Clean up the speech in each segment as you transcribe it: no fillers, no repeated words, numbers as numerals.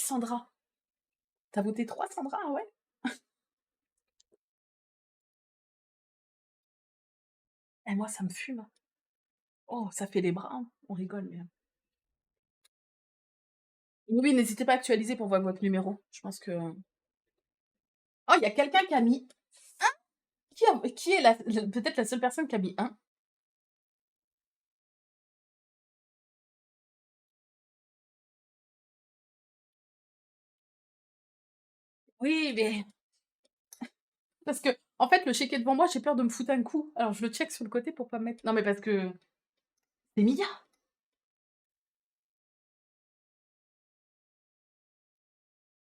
Sandra. T'as voté 3 Sandra? Ah ouais? Et moi, ça me fume. Oh, ça fait les bras, hein. On rigole, mais oui, oui, n'hésitez pas à actualiser pour voir votre numéro. Je pense que oh, il y a quelqu'un qui a mis qui est la peut-être la seule personne qui a mis 1? Oui, mais parce que en fait, le chéquier devant moi, j'ai peur de me foutre un coup. Alors je le check sur le côté pour pas me mettre non, mais parce que c'est Mia,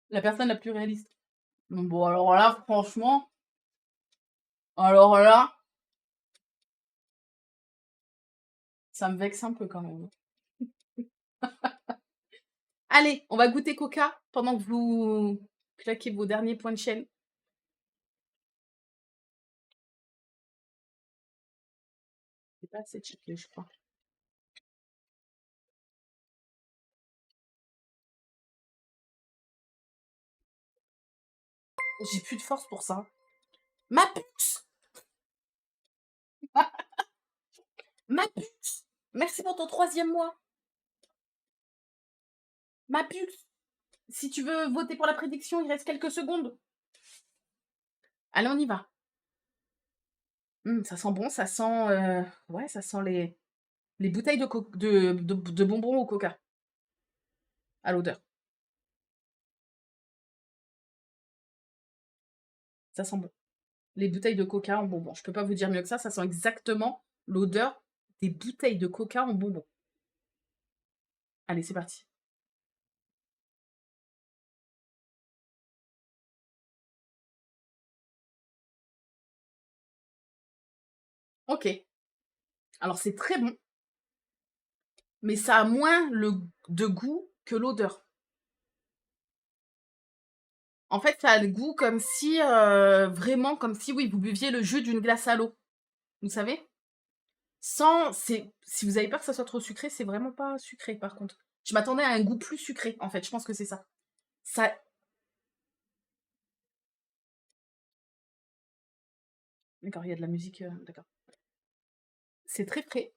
la personne la plus réaliste. Bon, alors là, franchement, alors là, ça me vexe un peu quand même. Allez, on va goûter Coca pendant que vous claquez vos derniers points de chaîne. C'est pas assez cheaté, je crois. J'ai plus de force pour ça. Ma puce! Ma puce! Merci pour ton 3e mois. Ma puce! Si tu veux voter pour la prédiction, il reste quelques secondes. Allez, on y va. Ça sent bon, ça sent, ouais, ça sent les bouteilles de bonbons au coca, à l'odeur. Ça sent bon. Les bouteilles de coca en bonbons. Je peux pas vous dire mieux que ça sent exactement l'odeur des bouteilles de coca en bonbons. Allez, c'est parti. OK. Alors c'est très bon, mais ça a moins de goût que l'odeur. En fait, ça a le goût comme si, vraiment comme si, oui, vous buviez le jus d'une glace à l'eau, vous savez? Sans c'est si vous avez peur que ça soit trop sucré, c'est vraiment pas sucré par contre. Je m'attendais à un goût plus sucré, en fait, je pense que c'est ça. Ça d'accord, il y a de la musique, d'accord. C'est très frais.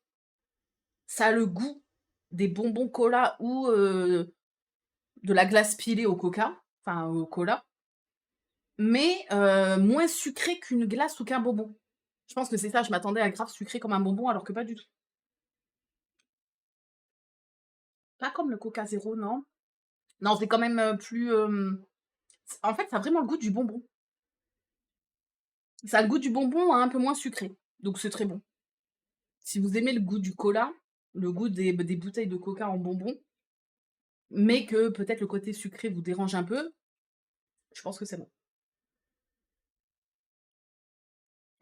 Ça a le goût des bonbons cola ou, de la glace pilée au coca, enfin au cola, mais, moins sucré qu'une glace ou qu'un bonbon. Je pense que c'est ça, je m'attendais à grave sucré comme un bonbon alors que pas du tout. Pas comme le Coca zéro, non. Non, c'est quand même, plus, en fait, ça a vraiment le goût du bonbon. Ça a le goût du bonbon, un peu moins sucré, donc c'est très bon. Si vous aimez le goût du cola, le goût des bouteilles de coca en bonbon, mais que peut-être le côté sucré vous dérange un peu, je pense que c'est bon.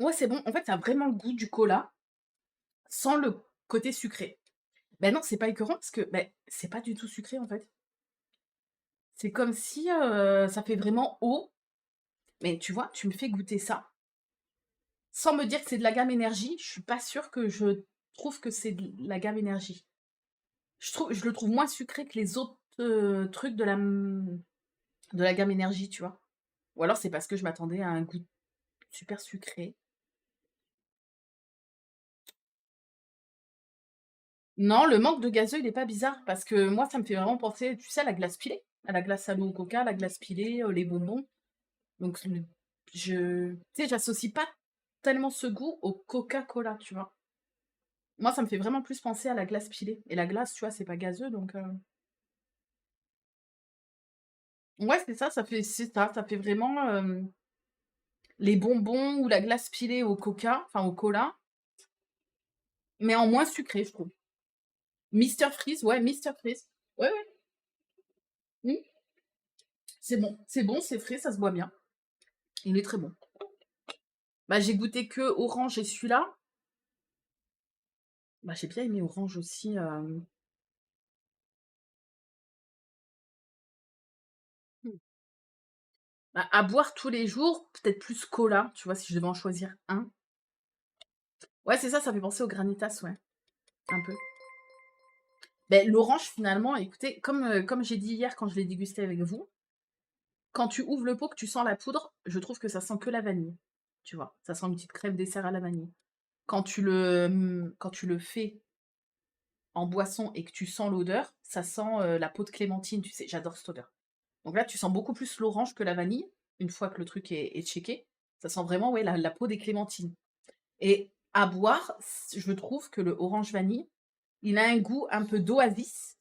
Ouais, c'est bon. En fait, ça a vraiment le goût du cola, sans le côté sucré. Ben non, c'est pas écœurant parce que, beh, c'est pas du tout sucré, en fait. C'est comme si, ça fait vraiment eau, mais tu vois, tu me fais goûter ça, sans me dire que c'est de la gamme énergie, je suis pas sûre que je trouve que c'est de la gamme énergie. Je le trouve moins sucré que les autres, trucs de la gamme énergie, tu vois? Ou alors c'est parce que je m'attendais à un goût super sucré. Non, le manque de gazeux, il est pas bizarre parce que moi, ça me fait vraiment penser, tu sais, à la glace pilée, à la glace à l'eau au coca, la glace pilée, les bonbons. Donc tu sais, j'associe pas tellement ce goût au Coca-Cola, tu vois? Moi, ça me fait vraiment plus penser à la glace pilée et la glace, tu vois, c'est pas gazeux donc ouais, c'est ça, ça fait vraiment, les bonbons ou la glace pilée au coca, enfin au cola, mais en moins sucré, je trouve. Mister Freeze, ouais, Mister Freeze. Ouais, ouais, mmh, c'est bon, c'est frais, ça se boit bien. Il est très bon. Bah, j'ai goûté que orange et celui-là. Bah, j'ai bien aimé orange aussi, mmh, bah, à boire tous les jours, peut-être plus cola, tu vois, si je devais en choisir un. Ouais, c'est ça, ça fait penser au Granitas, ouais, un peu. Beh, l'orange finalement, écoutez, comme j'ai dit hier quand je l'ai dégusté avec vous, quand tu ouvres le pot, que tu sens la poudre, je trouve que ça sent que la vanille, tu vois? Ça sent une petite crème dessert à la vanille. Quand tu le fais en boisson et que tu sens l'odeur, ça sent, la peau de clémentine, tu sais? J'adore cette odeur. Donc là, tu sens beaucoup plus l'orange que la vanille, une fois que le truc est checké. Ça sent vraiment, ouais, la peau des clémentines et à boire, je trouve que le orange vanille, il a un goût un peu d'oasis,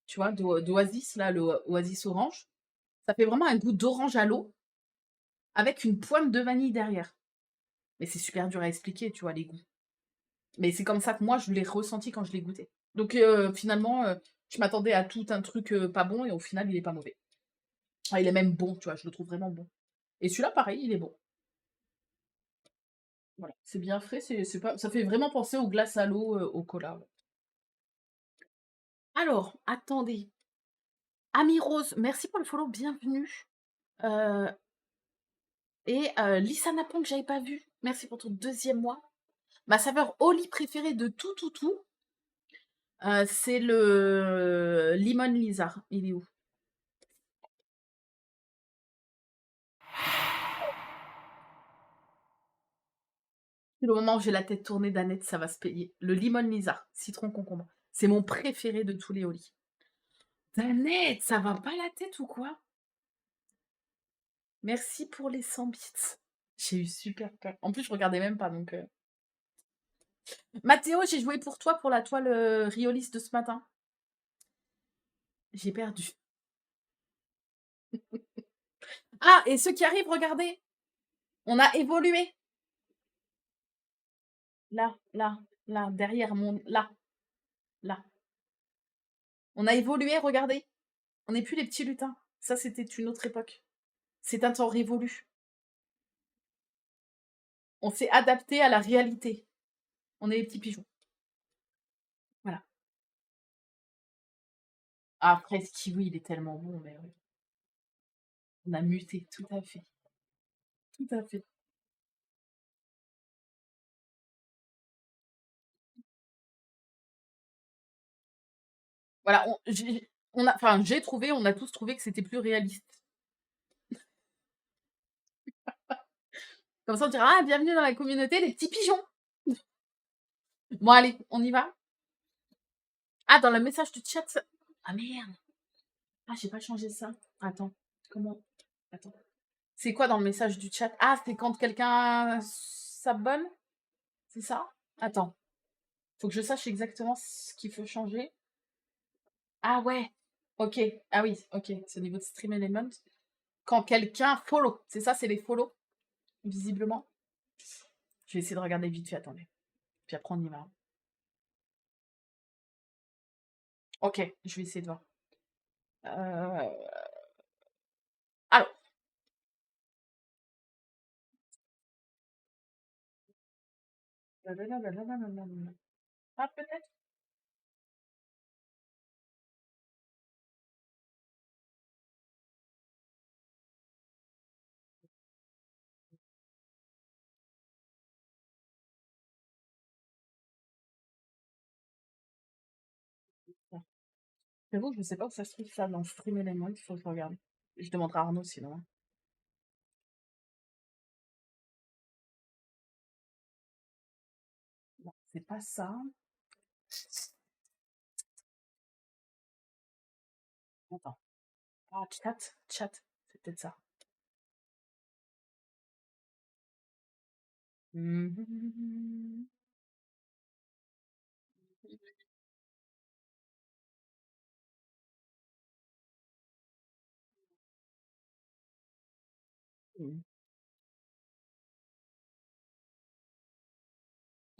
tu vois? D'oasis, là, le oasis orange. Ça fait vraiment un goût d'orange à l'eau avec une pointe de vanille derrière. Mais c'est super dur à expliquer, tu vois, les goûts. Mais c'est comme ça que moi, je l'ai ressenti quand je l'ai goûté. Donc finalement, je m'attendais à tout un truc, pas bon et au final, il est pas mauvais. Enfin, il est même bon, tu vois? Je le trouve vraiment bon et celui-là, pareil, il est bon. Voilà, c'est bien frais, c'est pas ça fait vraiment penser aux glaces à l'eau, au cola, ouais. Alors, attendez, Ami Rose, merci pour le follow, bienvenue. Heu et Lisa Napon que j'avais pas vu, merci pour ton deuxième mois. Ma saveur au lit préférée de tout, tout, tout, c'est le limon lizard. Il est où? Le moment où j'ai la tête tournée d'Annette, ça va se payer. Le limon lizard, citron concombre. C'est mon préféré de tous les au lit. Danette, ça va pas la tête ou quoi? Merci pour les 100 bits. J'ai eu super peur. En plus, je regardais même pas donc Mathéo, j'ai joué pour toi pour la toile, Riolis de ce matin. J'ai perdu. Ah et ceux qui arrivent, regardez, on a évolué. Là, là, là, derrière mon là, là. On a évolué, regardez. On n'est plus les petits lutins. Ça, c'était une autre époque. C'est un temps révolu. On s'est adapté à la réalité. On est les petits pigeons. Voilà. Ah, fraise kiwi, il est tellement bon, mais oui. On a muté, tout à fait. Tout à fait. Voilà, j'ai trouvé, on a tous trouvé que c'était plus réaliste. Comme ça, on dira: «Ah, bienvenue dans la communauté des petits pigeons». Bon, allez, on y va? Ah, dans le message du chat, ah merde! Ah, j'ai pas changé ça. Attends, comment? Attends. C'est quoi dans le message du chat? Ah, c'est quand quelqu'un s'abonne? C'est ça? Attends, faut que je sache exactement ce qu'il faut changer. Ah ouais, OK. Ah oui, OK, c'est au niveau de Stream Element. Quand quelqu'un follow, c'est ça, c'est les follow, visiblement? Je vais essayer de regarder vite fait, attendez. Puis après on y va. OK, je vais essayer de voir. Alors, ah peut-être? J'avoue que je sais pas où ça se trouve ça dans Stream Element, il faut que je regarde. Je demanderai à Arnaud sinon, hein. Non, c'est pas ça. Attends. Ah, chat, chat, c'est peut-être ça. Mmh. Mmh.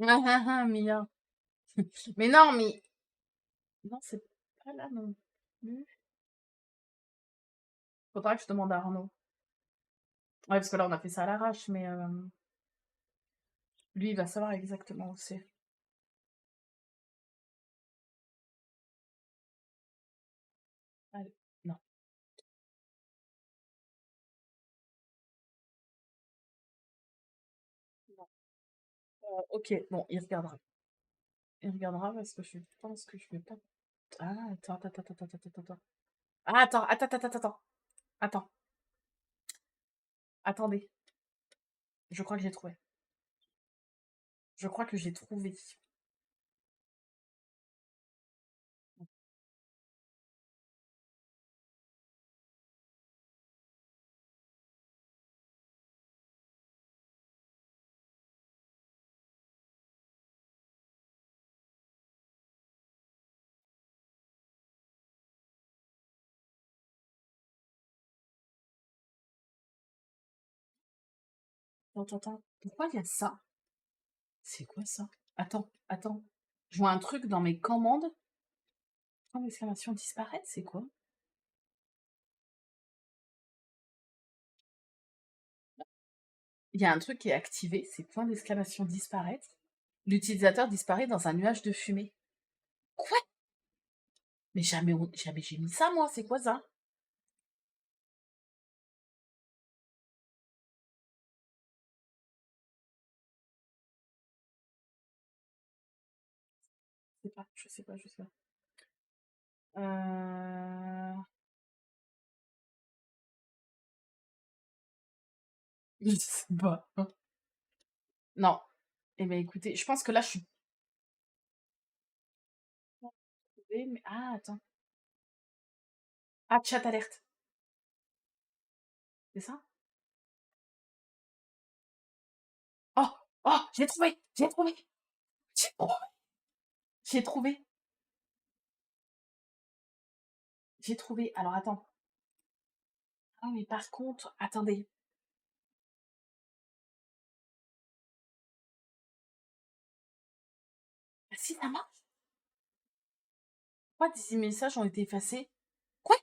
Ah ah ah, Mia. Mais non, mais non, c'est pas là non plus. Faudra que je demande à Arnaud. Ouais, parce que là, on a fait ça à l'arrache, mais lui, il va savoir exactement où c'est. Allez, non, non. OK, bon, il regardera. Il regardera parce que je pense que je vais pas. Ah, attends, attends, attends, attends, attends, attends, attends. Ah, attends, attends, attends, attends, attends. Attends, attendez. Je crois que j'ai trouvé. Je crois que j'ai trouvé. Attends, attends, attends. Pourquoi il y a ça? C'est quoi ça? Attends, attends. Je vois un truc dans mes commandes. Point d'exclamation disparaître, c'est quoi? Il y a un truc qui est activé, c'est point d'exclamation disparaître. L'utilisateur disparaît dans un nuage de fumée. Quoi? Mais jamais, jamais j'ai mis ça, moi, c'est quoi ça? Je sais pas, je sais pas, je sais pas. Euh... Je sais pas. Non. Eh ben écoutez, je pense que là, je suis pas trouvée, mais... Ah, attends. Ah, chat alerte. C'est ça? Oh! Oh! J'ai trouvé! J'ai trouvé! J'ai trouvé! J'ai trouvé! J'ai trouvé. Alors, attends. Ah, mais par contre, attendez. Ah, si, ça marche? Pourquoi des messages ont été effacés? Quoi?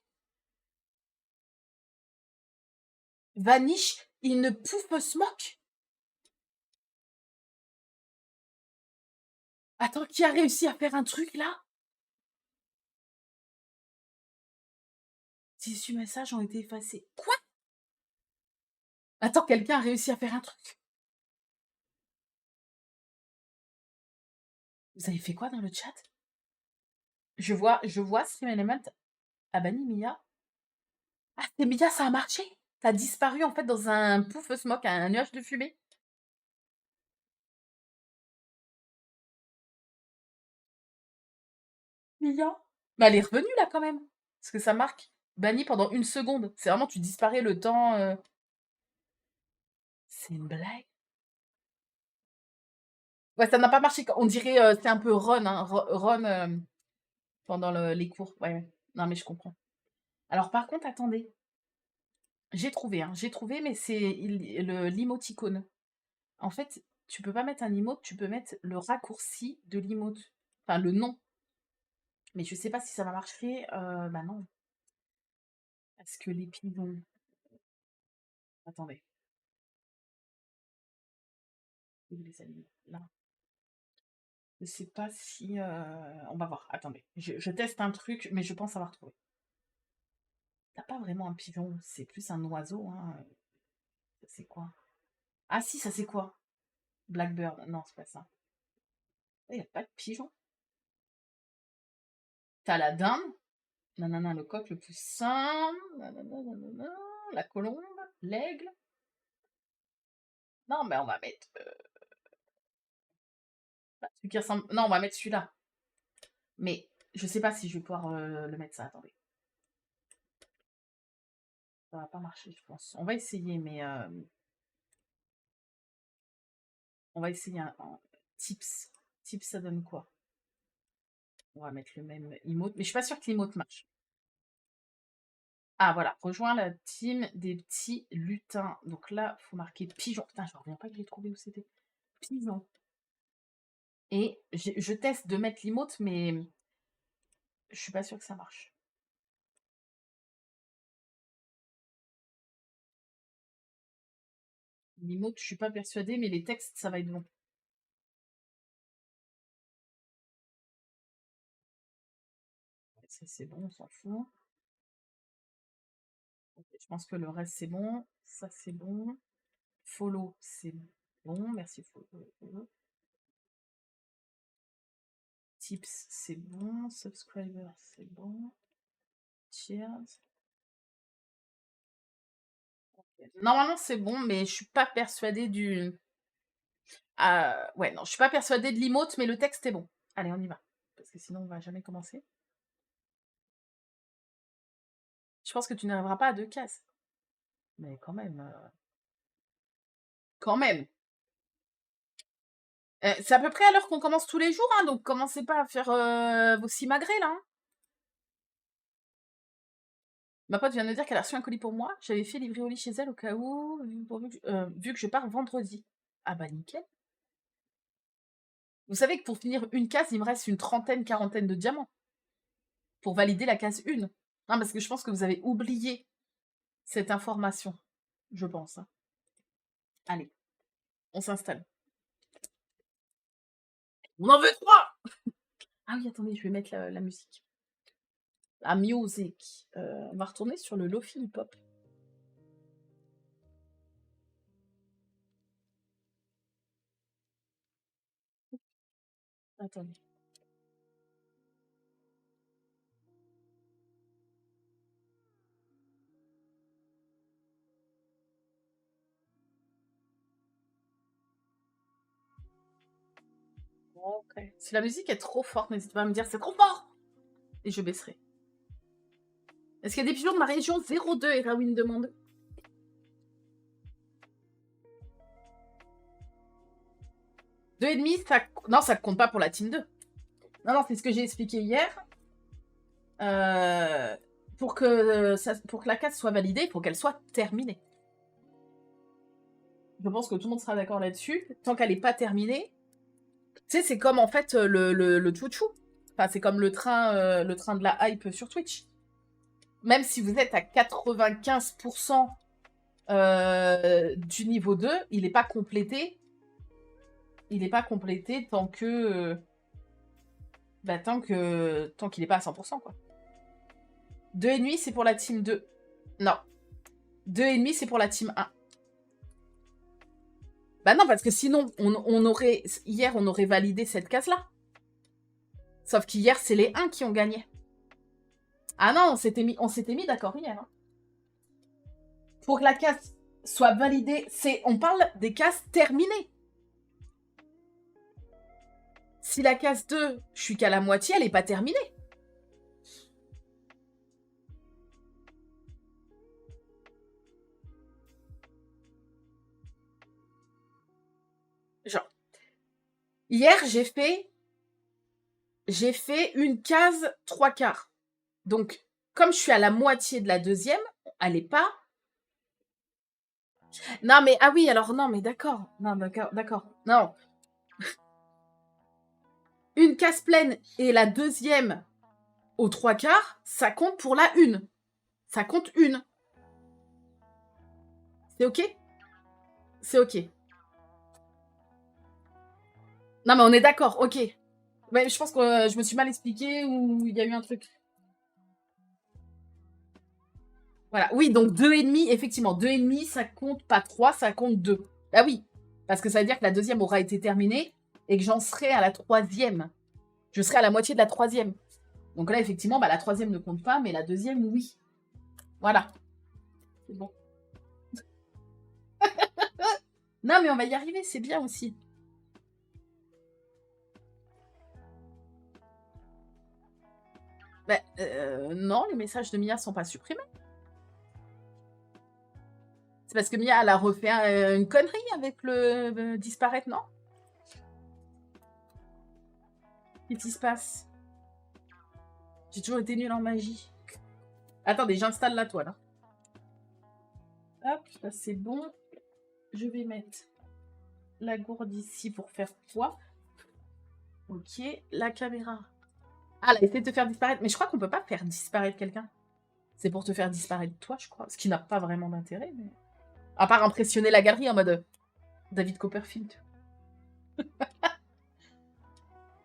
Vanish, il ne pouffe smoke? Attends, qui a réussi à faire un truc là? 18 messages ont été effacés. Quoi? Attends, quelqu'un a réussi à faire un truc? Vous avez fait quoi dans le chat? Je vois Stream Element a banni Mia. Ah, c'est Mia, ça a marché? T'as disparu en fait dans un pouf smoke, un nuage de fumée? Mia? Mais elle est revenue là quand même. Parce que ça marque banni pendant 1 seconde. C'est vraiment, tu disparais le temps. C'est une blague? Ouais, ça n'a pas marché. On dirait, c'est un peu run, hein, run pendant les cours. Ouais, ouais. Non, mais je comprends. Alors, par contre, attendez. J'ai trouvé, mais c'est l'emoticône. En fait, tu peux pas mettre un emote, tu peux mettre le raccourci de l'emote. Enfin, le nom. Mais je sais pas si ça va marcher. Bah non. Parce que les pigeons. Attendez. Où les amis? Là. Je sais pas si. On va voir. Attendez. Je teste un truc, mais je pense avoir trouvé. T'as pas vraiment un pigeon, c'est plus un oiseau, hein. Ça, c'est quoi? Ah si, ça c'est quoi? Blackbird. Non, c'est pas ça. Il n'y a pas de pigeon. T'as la dinde, nanana, le coq, le poussin, nanana, nanana, la colombe, l'aigle. Non, mais on va mettre celui qui ressemble. Non, on va mettre celui-là. Mais je sais pas si je vais pouvoir le mettre ça. Attendez. Ça va pas marcher, je pense. On va essayer, mais on va essayer un tips. Tips, ça donne quoi? On va mettre le même emote, mais je suis pas sûre que l'emote marche. Ah voilà, rejoins la team des petits lutins. Donc là, faut marquer pigeon. Putain, je reviens pas que j'ai trouvé où c'était. Pigeon. Et je teste de mettre l'emote, mais je suis pas sûre que ça marche. L'emote, je suis pas persuadée, mais les textes, ça va être bon. Ça, c'est bon, on s'en fout. Ok, je pense que le reste, c'est bon. Ça, c'est bon. Follow, c'est bon. Merci, follow. Tips, c'est bon. Subscriber, c'est bon. Cheers. Normalement, c'est bon, mais je suis pas persuadée du... ouais, non, je suis pas persuadée de l'emote, mais le texte est bon. Allez, on y va. Parce que sinon, on va jamais commencer. Je pense que tu n'arriveras pas à 2 cases. Mais quand même. Quand même. C'est à peu près à l'heure qu'on commence tous les jours, hein, donc commencez pas à faire vos simagrées, là. Hein. Ma pote vient de me dire qu'elle a reçu un colis pour moi. J'avais fait livrer au lit chez elle au cas où, vu que je pars vendredi. Ah bah nickel. Vous savez que pour finir une case, il me reste une trentaine, quarantaine de diamants. Pour valider la case 1. Non, parce que je pense que vous avez oublié cette information. Je pense. Hein. Allez, on s'installe. On en veut 3. Ah oui, attendez, je vais mettre la musique. La music. On va retourner sur le Lofi hip-hop. Attendez. Ok. Si la musique est trop forte, n'hésitez pas à me dire c'est trop fort. Et je baisserai. Est-ce qu'il y a des pigeons de ma région 02 et Rawin demande 2,5, ça... Non, ça ne compte pas pour la team 2. Non, c'est ce que j'ai expliqué hier. Pour que la case soit validée, il faut qu'elle soit terminée. Je pense que tout le monde sera d'accord là-dessus. Tant qu'elle n'est pas terminée, tu sais, c'est comme en fait le chouchou. Enfin, c'est comme le train de la hype sur Twitch. Même si vous êtes à 95% du niveau 2, il n'est pas complété. Il n'est pas complété tant que... tant qu'il n'est pas à 100%, quoi. 2,5, c'est pour la team 2. Non. 2,5, c'est pour la team 1. Bah non, parce que sinon, on aurait... Hier, on aurait validé cette case-là. Sauf qu'hier, c'est les 1 qui ont gagné. Ah non, on s'était mis d'accord hier. Hein. Pour que la case soit validée, on parle des cases terminées. Si la case 2, je suis qu'à la moitié, elle n'est pas terminée. Genre, hier, j'ai fait une case 3/4. Donc, comme je suis à la moitié de la deuxième, elle n'est pas... Non, mais... Ah oui, alors non, mais d'accord. Non, d'accord. Non. Une case pleine et la deuxième aux 3/4, ça compte pour la 1. Ça compte 1. C'est OK? C'est OK. Non, mais on est d'accord, OK. Ouais, je pense que je me suis mal expliquée ou il y a eu un truc. Voilà, oui, donc 2,5, effectivement. 2,5, ça compte pas 3, ça compte 2. Ah oui, parce que ça veut dire que la deuxième aura été terminée et que j'en serai à la troisième. Je serai à la moitié de la troisième. Donc là, effectivement, la troisième ne compte pas, mais la deuxième, oui. Voilà. C'est bon. Non, mais on va y arriver, c'est bien aussi. Non, les messages de Mia sont pas supprimés. C'est parce que Mia, elle a refait une connerie avec le disparaître, non? Qu'est-ce qui se passe? J'ai toujours été nulle en magie. Attendez, j'installe la toile. Hein. Hop, ça c'est bon. Je vais mettre la gourde ici pour faire poids. Ok, la caméra. Ah, elle a essayé de te faire disparaître. Mais je crois qu'on peut pas faire disparaître quelqu'un. C'est pour te faire disparaître toi, je crois. Ce qui n'a pas vraiment d'intérêt. Mais... À part impressionner la galerie en mode David Copperfield.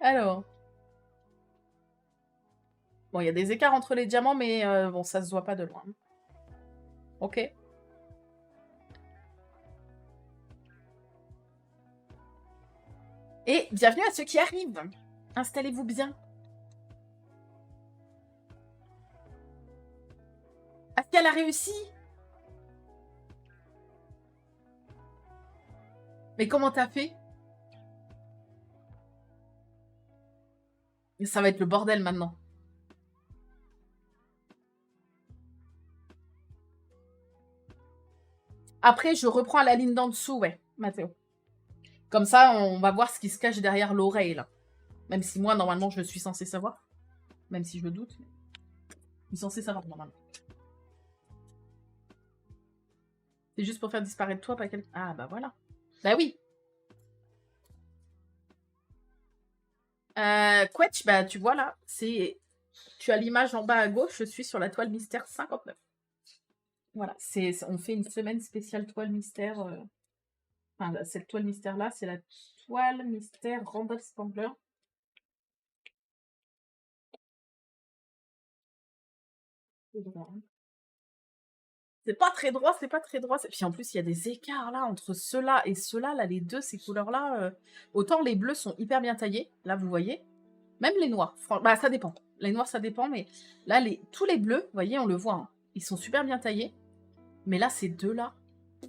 Alors. Bon, il y a des écarts entre les diamants, mais bon, ça se voit pas de loin. Ok. Et bienvenue à ceux qui arrivent. Installez-vous bien. Est-ce qu'elle a réussi? Mais comment t'as fait? Ça va être le bordel maintenant. Après, je reprends la ligne d'en dessous, ouais, Mathéo. Comme ça, on va voir ce qui se cache derrière l'oreille, là. Même si moi, normalement, je suis censée savoir. Même si je le doute. Je suis censée savoir, normalement. C'est juste pour faire disparaître toi, pas quelqu'un. Ah, bah voilà. Bah oui. Quetch, bah tu vois là, c'est... Tu as l'image en bas à gauche, je suis sur la toile mystère 59. Voilà, on fait une semaine spéciale toile mystère. Enfin, cette toile mystère-là, c'est la toile mystère Randall Spangler. C'est pas très droit, c'est pas très droit. Puis en plus, il y a des écarts là entre ceux-là et ceux-là. Là, les deux, ces couleurs-là. Autant les bleus sont hyper bien taillés. Là, vous voyez. Même les noirs. Bah, ça dépend. Les noirs, ça dépend. Mais là, tous les bleus, vous voyez, on le voit. Hein, ils sont super bien taillés. Mais là, ces deux-là.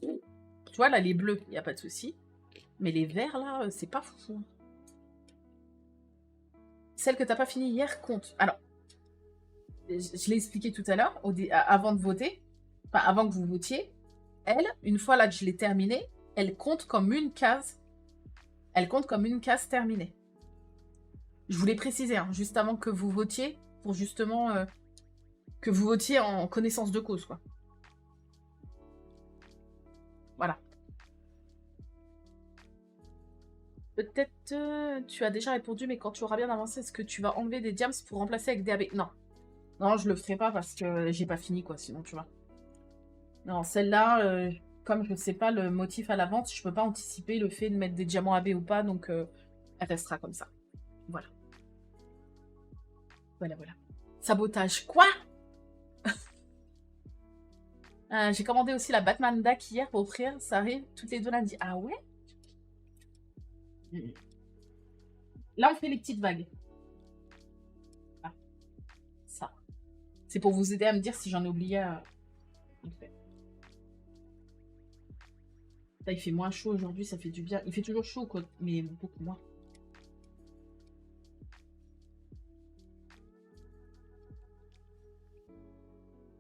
Tu vois, là, les bleus, il n'y a pas de souci. Mais les verts, là, c'est pas fou. Celle que t'as pas fini hier compte. Alors, je l'ai expliqué tout à l'heure, avant de voter. Enfin, avant que vous votiez. Elle, une fois là que je l'ai terminée, elle compte comme une case. Elle compte comme une case terminée. Je voulais préciser, hein, juste avant que vous votiez, pour justement que vous votiez en connaissance de cause, quoi. Voilà. Peut-être tu as déjà répondu, mais quand tu auras bien avancé, est-ce que tu vas enlever des diams pour remplacer avec des AB? Non. Non, je le ferai pas parce que j'ai pas fini, quoi, sinon, tu vois. Non, celle-là, comme je sais pas le motif à l'avance, je peux pas anticiper le fait de mettre des diamants AB ou pas, donc elle restera comme ça. Voilà. Voilà, voilà. Sabotage. Quoi? J'ai commandé aussi la Batman Deck hier pour offrir. Ça arrive toutes les deux lundi. Ah ouais? Là, on fait les petites vagues. Ah, ça. C'est pour vous aider à me dire si j'en ai oublié à... Là, il fait moins chaud aujourd'hui, ça fait du bien. Il fait toujours chaud, quoi, mais beaucoup moins.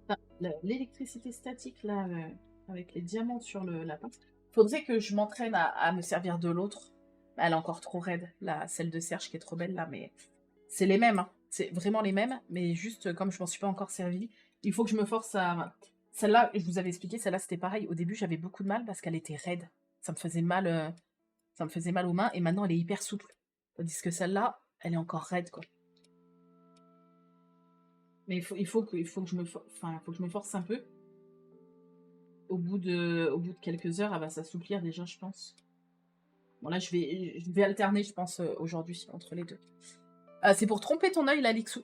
Ah, l'électricité statique, là, avec les diamants sur la pince. Faudrait que je m'entraîne à me servir de l'autre. Elle est encore trop raide, celle de Serge qui est trop belle, là, mais... C'est les mêmes, hein. C'est vraiment les mêmes, mais juste comme je m'en suis pas encore servi, il faut que je me force à... Celle-là, je vous avais expliqué, celle-là c'était pareil. Au début, j'avais beaucoup de mal parce qu'elle était raide. Ça me faisait mal aux mains et maintenant elle est hyper souple. Tandis que celle-là, elle est encore raide, quoi. Mais il faut que je me faut que je me force un peu. Au bout de quelques heures, elle va s'assouplir déjà, je pense. Bon là, je vais alterner, je pense, aujourd'hui entre les deux. C'est pour tromper ton œil, là, Lixou.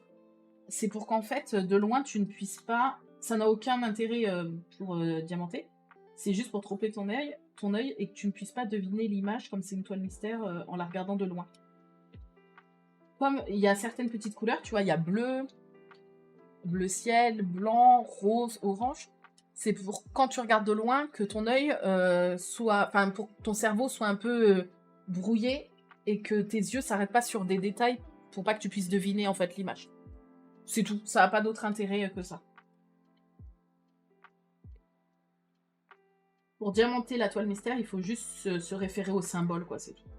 C'est pour qu'en fait, de loin, tu ne puisses pas... Ça n'a aucun intérêt pour diamanter. C'est juste pour tromper ton œil et que tu ne puisses pas deviner l'image, comme c'est une toile mystère, en la regardant de loin. Comme il y a certaines petites couleurs, tu vois, il y a bleu, bleu ciel, blanc, rose, orange. C'est pour quand tu regardes de loin que ton œil soit... Enfin, pour que ton cerveau soit un peu brouillé et que tes yeux s'arrêtent pas sur des détails pour pas que tu puisses deviner en fait l'image. C'est tout, ça n'a pas d'autre intérêt que ça. Pour diamanter la toile mystère, il faut juste se référer au symbole, quoi, c'est tout.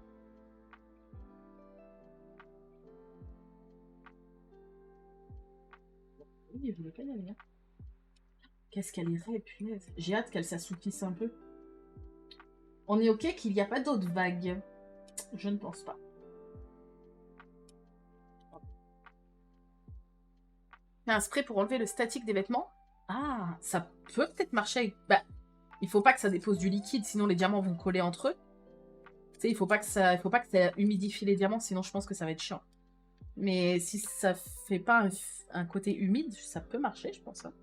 Oui, je voulais pas y aller. Hein. Qu'est-ce qu'elle irait, punaise. J'ai hâte qu'elle s'assoupisse un peu. On est ok qu'il n'y a pas d'autres vagues. Je ne pense pas. Un spray pour enlever le statique des vêtements. Ah, ça peut peut-être marcher avec... Bah, il faut pas que ça dépose du liquide, sinon les diamants vont coller entre eux. Tu sais, il faut pas que ça humidifie les diamants, sinon je pense que ça va être chiant. Mais si ça fait pas un côté humide, ça peut marcher, je pense. Hein.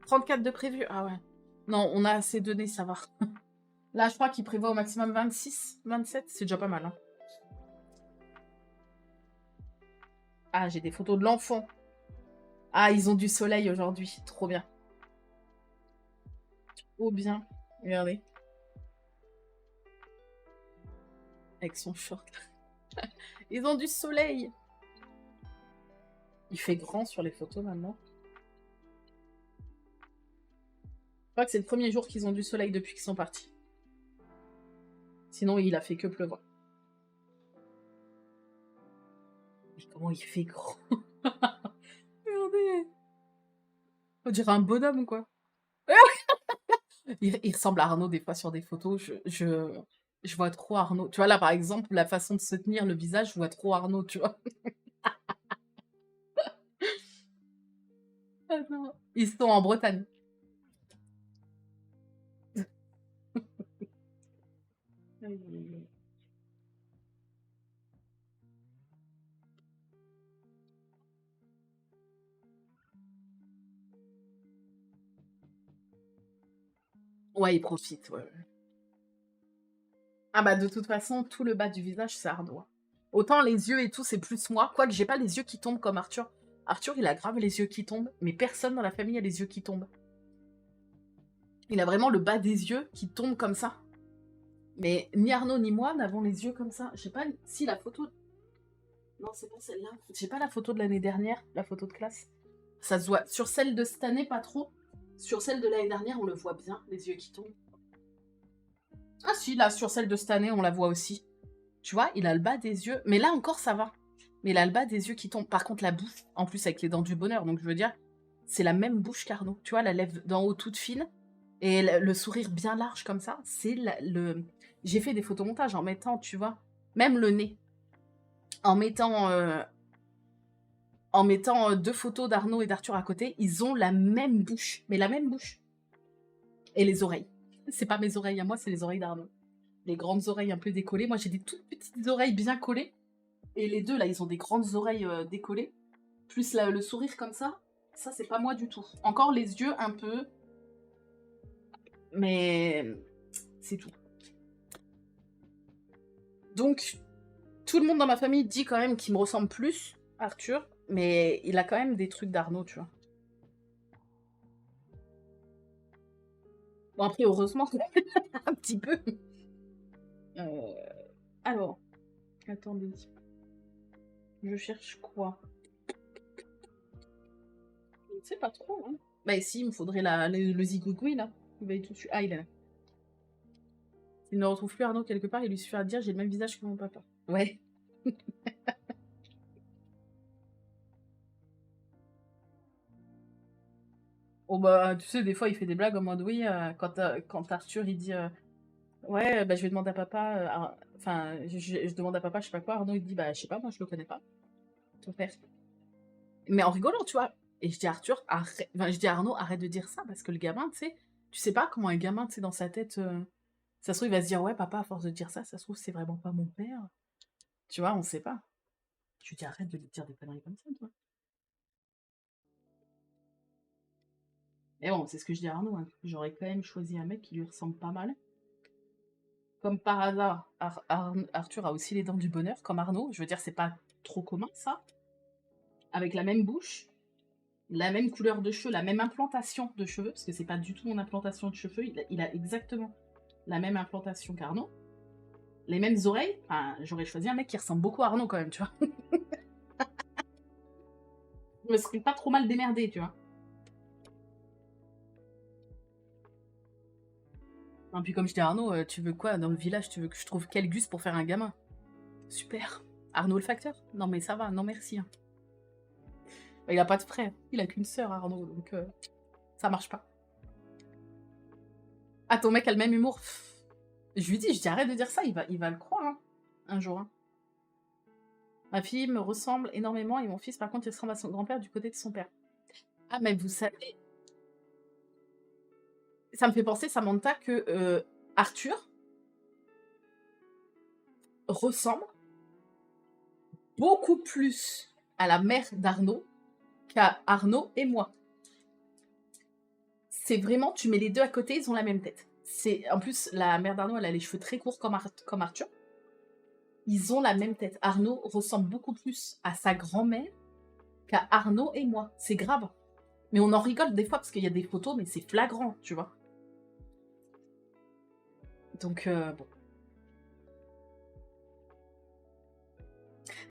34 de prévu. Ah ouais. Non, on a assez donné, ça va. Là, je crois qu'il prévoit au maximum 26, 27. C'est déjà pas mal, hein. Ah, j'ai des photos de l'enfant. Ah, ils ont du soleil aujourd'hui. Trop bien. Trop bien. Regardez. Avec son short. Ils ont du soleil. Il fait grand sur les photos maintenant. Je crois que c'est le premier jour qu'ils ont du soleil depuis qu'ils sont partis. Sinon, il a fait que pleuvoir. Mais comment il fait grand? Regardez. On dirait un bonhomme, quoi. Il ressemble à Arnaud des fois sur des photos. Je vois trop Arnaud. Tu vois, là, par exemple, la façon de se tenir, le visage, je vois trop Arnaud, tu vois. Ah non. Ils sont en Bretagne. Ouais, ils profitent, ouais. Ah bah de toute façon, tout le bas du visage, c'est Arnaud, hein. Autant les yeux et tout, c'est plus moi. Quoique j'ai pas les yeux qui tombent comme Arthur. Arthur, il a grave les yeux qui tombent, mais personne dans la famille a les yeux qui tombent. Il a vraiment le bas des yeux qui tombe comme ça. Mais ni Arnaud ni moi n'avons les yeux comme ça. Je sais pas si la photo... Non, c'est pas celle-là. J'ai pas la photo de l'année dernière, la photo de classe. Ça se voit. Sur celle de cette année, pas trop. Sur celle de l'année dernière, on le voit bien, les yeux qui tombent. Ah si, là, sur celle de cette année, on la voit aussi. Tu vois, il a le bas des yeux. Mais là encore, ça va. Mais il a le bas des yeux qui tombe. Par contre, la bouche, en plus avec les dents du bonheur, donc je veux dire, c'est la même bouche qu'Arnaud. Tu vois, la lèvre d'en haut toute fine et le sourire bien large comme ça, c'est le... J'ai fait des photomontages en mettant, tu vois, même le nez. En mettant 2 photos d'Arnaud et d'Arthur à côté, ils ont la même bouche. Mais la même bouche. Et les oreilles. C'est pas mes oreilles à moi, c'est les oreilles d'Arnaud. Les grandes oreilles un peu décollées. Moi, j'ai des toutes petites oreilles bien collées. Et les deux, là, ils ont des grandes oreilles décollées. Plus le sourire comme ça. Ça, c'est pas moi du tout. Encore les yeux un peu. Mais c'est tout. Donc, tout le monde dans ma famille dit quand même qu'il me ressemble plus, Arthur. Mais il a quand même des trucs d'Arnaud, tu vois. Bon, après, heureusement, un petit peu. Euh, alors, attendez. Je cherche quoi? Je ne sais pas trop, hein. Bah si, il me faudrait le zigouigoui, là. Il va être tout dessus. Ah, il est là. S'il ne retrouve plus Arnaud quelque part, il lui suffira de dire « j'ai le même visage que mon papa ». Ouais. Oh bah, tu sais, des fois, il fait des blagues en mode « oui, quand Arthur, il dit ouais, bah je vais demander à papa, enfin, je demande à papa, je sais pas quoi, Arnaud, il dit « bah je sais pas, moi je le connais pas, ton père ». Mais en rigolant, tu vois. Et je dis Arthur, arrête, enfin, je dis à Arnaud, arrête de dire ça, parce que le gamin, tu sais pas comment un gamin, tu sais, dans sa tête, ça se trouve, il va se dire, ouais, papa, à force de dire ça se trouve, c'est vraiment pas mon père. Tu vois, on sait pas. Je lui dis, arrête de lui dire des conneries comme ça, toi. Mais bon, c'est ce que je dis à Arnaud, hein. J'aurais quand même choisi un mec qui lui ressemble pas mal. Comme par hasard, Arthur a aussi les dents du bonheur, comme Arnaud. Je veux dire, c'est pas trop commun, ça. Avec la même bouche, la même couleur de cheveux, la même implantation de cheveux, parce que c'est pas du tout mon implantation de cheveux, il a exactement la même implantation qu'Arnaud, les mêmes oreilles. Enfin, j'aurais choisi un mec qui ressemble beaucoup à Arnaud quand même, tu vois. Je me serais pas trop mal démerdé, tu vois. Et puis comme je dis à Arnaud, tu veux quoi dans le village? Tu veux que je trouve quel gus pour faire un gamin? Super. Arnaud le facteur? Non mais ça va, non merci, hein. Bah, il a pas de frère, il a qu'une sœur Arnaud, donc ça marche pas. Ah, ton mec a le même humour? Pff. Je lui dis arrête de dire ça, il va le croire, hein, un jour, hein. Ma fille me ressemble énormément et mon fils, par contre, il ressemble à son grand-père du côté de son père. Ah, mais vous savez, ça me fait penser, Samantha, que Arthur ressemble beaucoup plus à la mère d'Arnaud qu'à Arnaud et moi. C'est vraiment, tu mets les deux à côté, ils ont la même tête. C'est en plus, la mère d'Arnaud, elle a les cheveux très courts comme Arthur. Ils ont la même tête. Arnaud ressemble beaucoup plus à sa grand-mère qu'à Arnaud et moi. C'est grave. Mais on en rigole des fois parce qu'il y a des photos, mais c'est flagrant, tu vois? Donc bon.